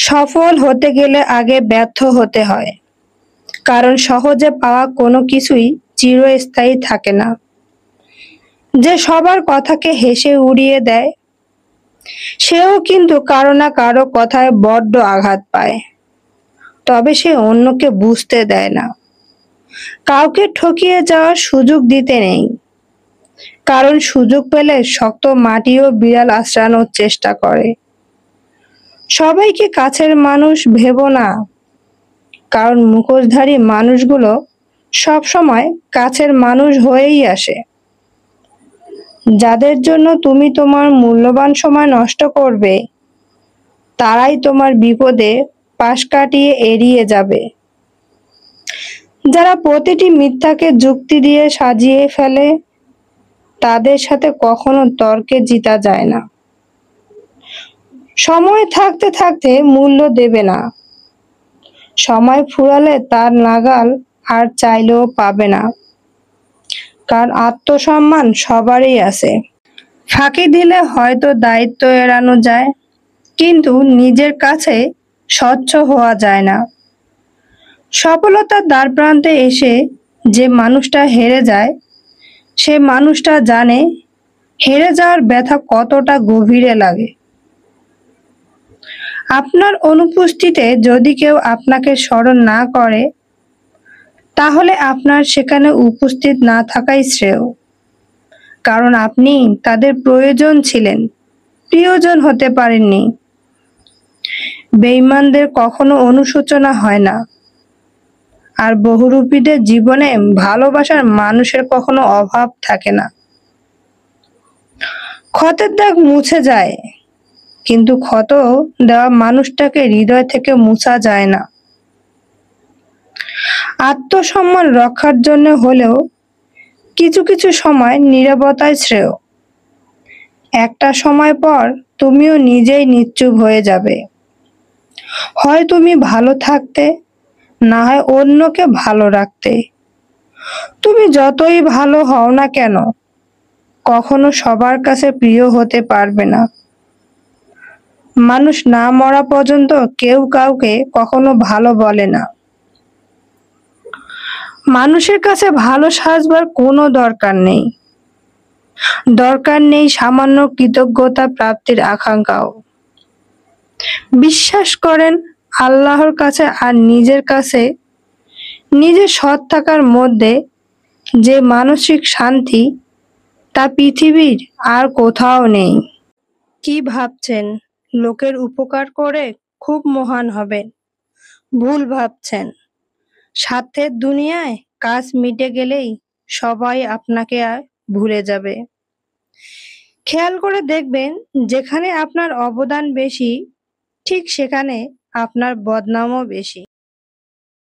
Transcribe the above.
সফল হতে গেলে আগে ব্যর্থ হতে হয়, কারণ সহজে পাওয়া কোনো কিছুই চিরস্থায়ী থাকে না। যে সবার কথাকে হেসে উড়িয়ে দেয়, সেও কিন্তু কারো না কারো কথায় বড্ড আঘাত পায়। তবে সে অন্যকে বুঝতে দেয় না। কাউকে ঠকিয়ে যাওয়ার সুযোগ দিতে নেই, কারণ সুযোগ পেলে শক্ত মাটিও বিড়াল আঁচড়ানোর চেষ্টা করে। সবাইকে কাছের মানুষ ভেবো না, কারণ মুখোশধারী মানুষগুলো সবসময় কাছের মানুষ হয়েই আসে। যাদের জন্য তুমি তোমার মূল্যবান সময় নষ্ট করবে, তারাই তোমার বিপদে পাশ কাটিয়ে এড়িয়ে যাবে। যারা প্রতিটি মিথ্যাকে যুক্তি দিয়ে সাজিয়ে ফেলে, তাদের সাথে কখনো তর্কে জিতা যায় না। সময় থাকতে থাকতে মূল্য দেবে না, সময় ফুরালে তার নাগাল আর চাইলেও পাবে না। কারণ আত্মসম্মান সবারই আছে। ফাঁকি দিলে হয়তো দায়িত্ব এড়ানো যায়, কিন্তু নিজের কাছে স্বচ্ছ হওয়া যায় না। সফলতার দ্বারপ্রান্তে এসে যে মানুষটা হেরে যায়, সে মানুষটা জানে হেরে যাওয়ার ব্যথা কতটা গভীরে লাগে। আপনার অনুপস্থিতিতে যদি কেউ আপনাকে স্মরণ না করে, তাহলে আপনার সেখানে উপস্থিত না থাকাই শ্রেয়। কারণ আপনি তাদের প্রয়োজন ছিলেন, প্রিয়জন হতে পারেননি। বেঈমানদের কখনো অনুশোচনা হয় না, আর বহুরূপীদের জীবনে ভালোবাসার মানুষের কখনো অভাব থাকে না। ক্ষতের দাগ মুছে যায়, কিন্তু ক্ষত দেওয়া মানুষটাকে হৃদয় থেকে মুছা যায় না। আত্মসম্মান রক্ষার জন্য হলেও কিছু কিছু সময় নীরবতাই শ্রেয়। একটা সময় পর তুমিও নিজেই নিশ্চুপ হয়ে যাবে। হয় তুমি ভালো থাকতে, না হয় অন্যকে ভালো রাখতে। তুমি যতই ভালো হও না কেন, কখনো সবার কাছে প্রিয় হতে পারবে না। মানুষ না মরা পর্যন্ত কেউ কাউকে কখনো ভালো বলে না। মানুষের কাছে ভালো সাজবার কোনো দরকার নেই। দরকার নেই সামান্য কৃতজ্ঞতা প্রাপ্তির আকাঙ্ক্ষাও। বিশ্বাস করেন আল্লাহর কাছে আর নিজের কাছে, নিজের সৎ থাকার মধ্যে যে মানসিক শান্তি, তা পৃথিবীর আর কোথাও নেই। কি ভাবছেন লোকের উপকার করে খুব মহান হবেন? ভুল ভাবছেন। স্বার্থের দুনিয়ায় কাজ মিটে গেলেই সবাই আপনাকে আর ভুলে যাবে। খেয়াল করে দেখবেন, যেখানে আপনার অবদান বেশি, ঠিক সেখানে আপনার বদনামও বেশি।